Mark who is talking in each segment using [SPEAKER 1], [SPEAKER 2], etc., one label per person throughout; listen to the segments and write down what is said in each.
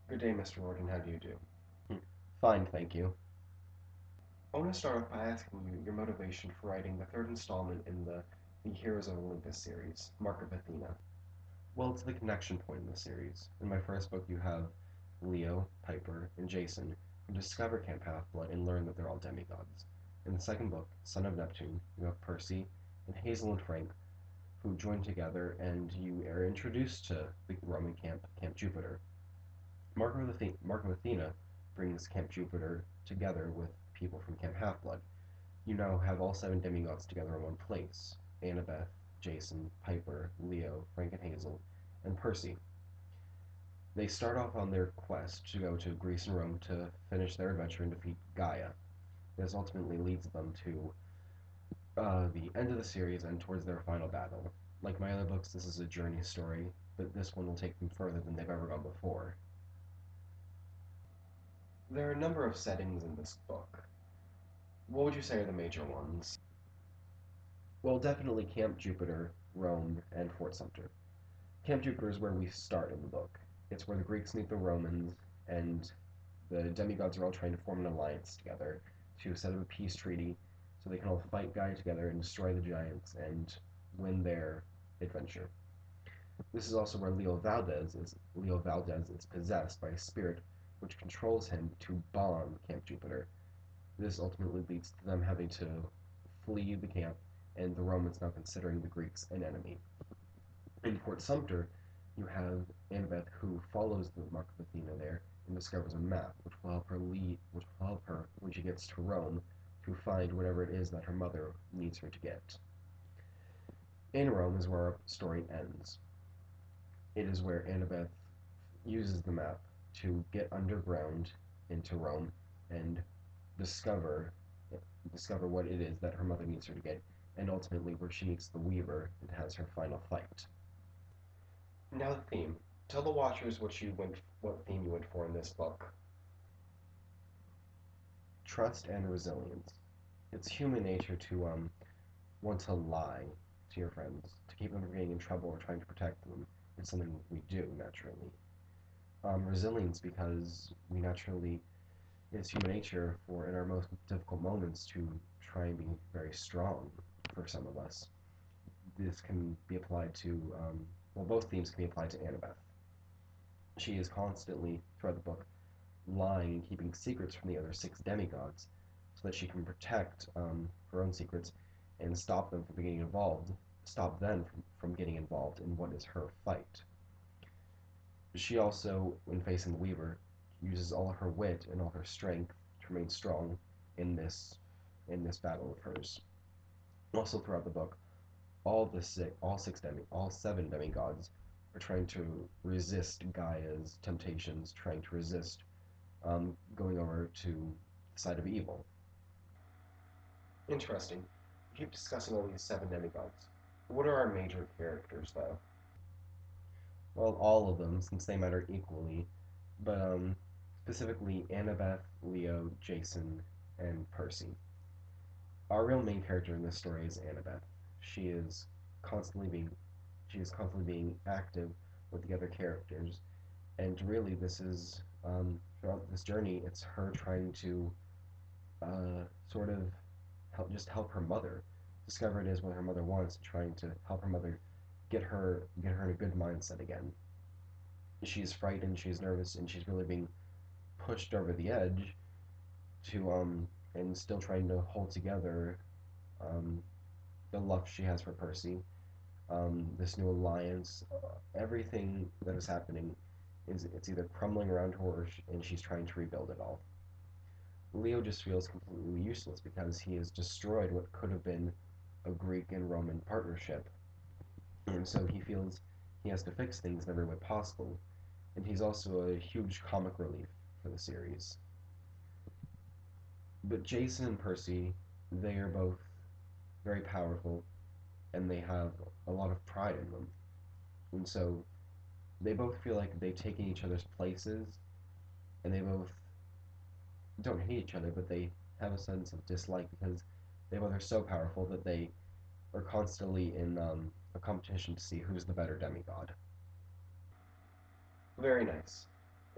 [SPEAKER 1] Good day, Mr. Warden. How do you do?
[SPEAKER 2] Fine, thank you.
[SPEAKER 1] I want to start off by asking you your motivation for writing the third installment in the Heroes of Olympus series, Mark of Athena.
[SPEAKER 2] Well, it's the connection point in the series. In my first book, you have Leo, Piper, and Jason, who discover Camp Half-Blood and learn that they're all demigods. In the second book, Son of Neptune, you have Percy and Hazel and Frank, who join together, and you are introduced to the Roman camp, Camp Jupiter. Mark of Athena brings Camp Jupiter together with people from Camp Half-Blood. You now have all seven demigods together in one place: Annabeth, Jason, Piper, Leo, Frank and Hazel, and Percy. They start off on their quest to go to Greece and Rome to finish their adventure and defeat Gaia. This ultimately leads them to the end of the series and towards their final battle. Like my other books, this is a journey story, but this one will take them further than they've ever gone before.
[SPEAKER 1] There are a number of settings in this book. What would you say are the major ones?
[SPEAKER 2] Well, definitely Camp Jupiter, Rome, and Fort Sumter. Camp Jupiter is where we start in the book. It's where the Greeks meet the Romans, and the demigods are all trying to form an alliance together to set up a peace treaty so they can all fight Gaia together and destroy the giants and win their adventure. This is also where Leo Valdez is possessed by a spirit which controls him to bomb Camp Jupiter. This ultimately leads to them having to flee the camp, and the Romans now considering the Greeks an enemy. In Fort Sumter, you have Annabeth, who follows the Mark of Athena there and discovers a map which will help her when she gets to Rome to find whatever it is that her mother needs her to get. In Rome is where our story ends. It is where Annabeth uses the map to get underground into Rome and discover discover what it is that her mother needs her to get, and ultimately where she meets the Weaver and has her final fight.
[SPEAKER 1] Now the theme. Tell the watchers what theme you went for in this book.
[SPEAKER 2] Trust and resilience. It's human nature to want to lie to your friends to keep them from getting in trouble or trying to protect them. It's something we do naturally. Resilience because we naturally it's human nature for in our most difficult moments to try and be very strong. For some of us, this can be applied to both themes can be applied to Annabeth. She is constantly throughout the book lying and keeping secrets from the other six demigods so that she can protect her own secrets and stop them from getting involved, stop them from getting involved in what is her fight. She also, when facing the Weaver, uses all her wit and all her strength to remain strong in this in this battle of hers. Also throughout the book, all seven demigods are trying to resist Gaia's temptations, trying to resist going over to the side of evil.
[SPEAKER 1] Interesting. You keep discussing all these seven demigods. What are our major characters, though?
[SPEAKER 2] Well, all of them, since they matter equally, but specifically Annabeth, Leo, Jason, and Percy. Our real main character in this story is Annabeth. She is constantly being she is constantly being active with the other characters, and really this is throughout this journey, it's her trying to sort of help her mother discover it is what her mother wants, trying to help her mother get her in a good mindset again. She's frightened, she's nervous, and she's really being pushed over the edge to and still trying to hold together um the love she has for Percy, this new alliance, everything that is happening is it's either crumbling around her and she's trying to rebuild it all. Leo just feels completely useless because he has destroyed what could have been a Greek and Roman partnership, and so he feels he has to fix things in every way possible. And he's also a huge comic relief for the series. But Jason and Percy, they are both very powerful and they have a lot of pride in them. And so they both feel like they've taken each other's places and they both don't hate each other, but they have a sense of dislike because they both are so powerful that they are constantly in a competition to see who's the better demigod.
[SPEAKER 1] Very nice.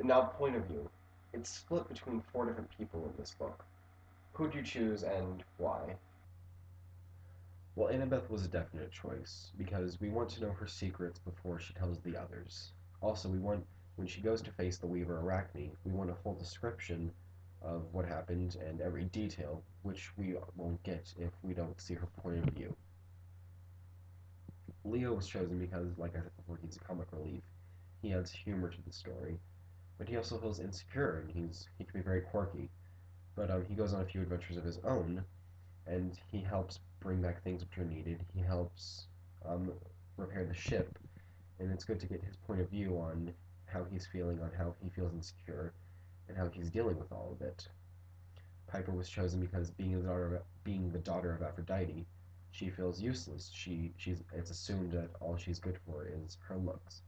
[SPEAKER 1] Now, point of view. It's split between four different people in this book. Who'd you choose and why?
[SPEAKER 2] Well, Annabeth was a definite choice, because we want to know her secrets before she tells the others. Also, when she goes to face the Weaver Arachne, we want a full description of what happened and every detail, which we won't get if we don't see her point of view. Leo was chosen because, like I said before, he's a comic relief. He adds humor to the story, but he also feels insecure and he can be very quirky. But he goes on a few adventures of his own, and he helps bring back things which are needed. He helps um, repair the ship, and it's good to get his point of view on how he's feeling, on how he feels insecure, and how he's dealing with all of it. Piper was chosen because being the daughter of Aphrodite, she feels useless. She's it's assumed that all she's good for is her looks,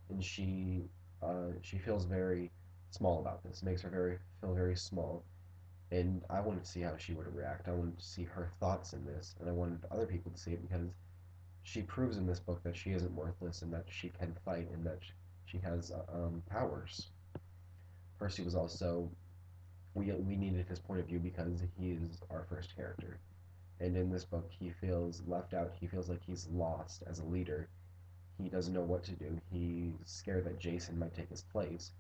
[SPEAKER 2] and she feels very small about this. It makes her feel very small, and I wanted to see how she would react. I wanted to see her thoughts in this, and I wanted other people to see it because she proves in this book that she isn't worthless and that she can fight and that she has powers. Percy was also we needed his point of view because he is our first character, and in this book he feels left out. He feels like he's lost as a leader. He doesn't know what to do. He's scared that Jason might take his place,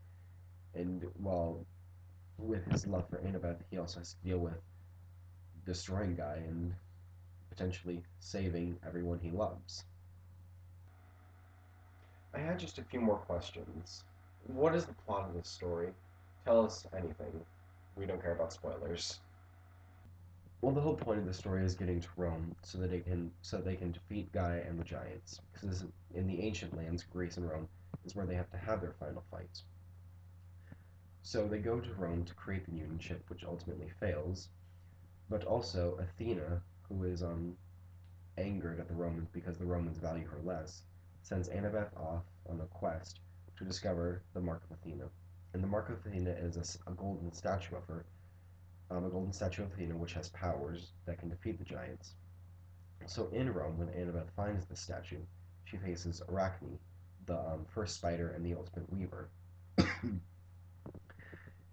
[SPEAKER 2] and while with his love for Annabeth, he also has to deal with destroying Guy and potentially saving everyone he loves.
[SPEAKER 1] I had just a few more questions. What is the plot of this story? Tell us anything. We don't care about spoilers.
[SPEAKER 2] Well, the whole point of the story is getting to Rome so they can defeat Gaia and the giants. Because in the ancient lands, Greece and Rome is where they have to have their final fight. So they go to Rome to create the Union ship, which ultimately fails. But also Athena, who is angered at the Romans because the Romans value her less, sends Annabeth off on a quest to discover the Mark of Athena. And the Mark of Athena is a golden statue of her, a golden statue of Athena which has powers that can defeat the giants. So in Rome, when Annabeth finds this statue, she faces Arachne, the first spider and the ultimate weaver,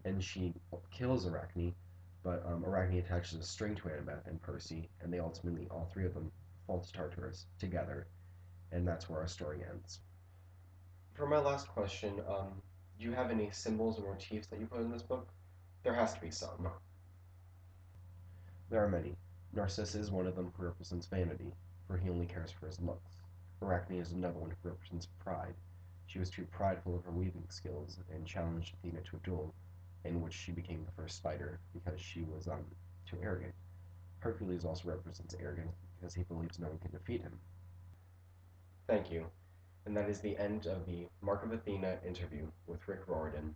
[SPEAKER 2] and she kills Arachne. But Arachne attaches a string to Annabeth and Percy, and they ultimately, all three of them, fall to Tartarus together, and that's where our story ends.
[SPEAKER 1] For my last question, do you have any symbols or motifs that you put in this book? There has to be some.
[SPEAKER 2] There are many. Narcissus is one of them who represents vanity, for he only cares for his looks. Arachne is another one who represents pride. She was too prideful of her weaving skills and challenged Athena to a duel, in which she became the first spider because she was too arrogant. Hercules also represents arrogance because he believes no one can defeat him.
[SPEAKER 1] Thank you. And that is the end of the Mark of Athena interview with Rick Riordan.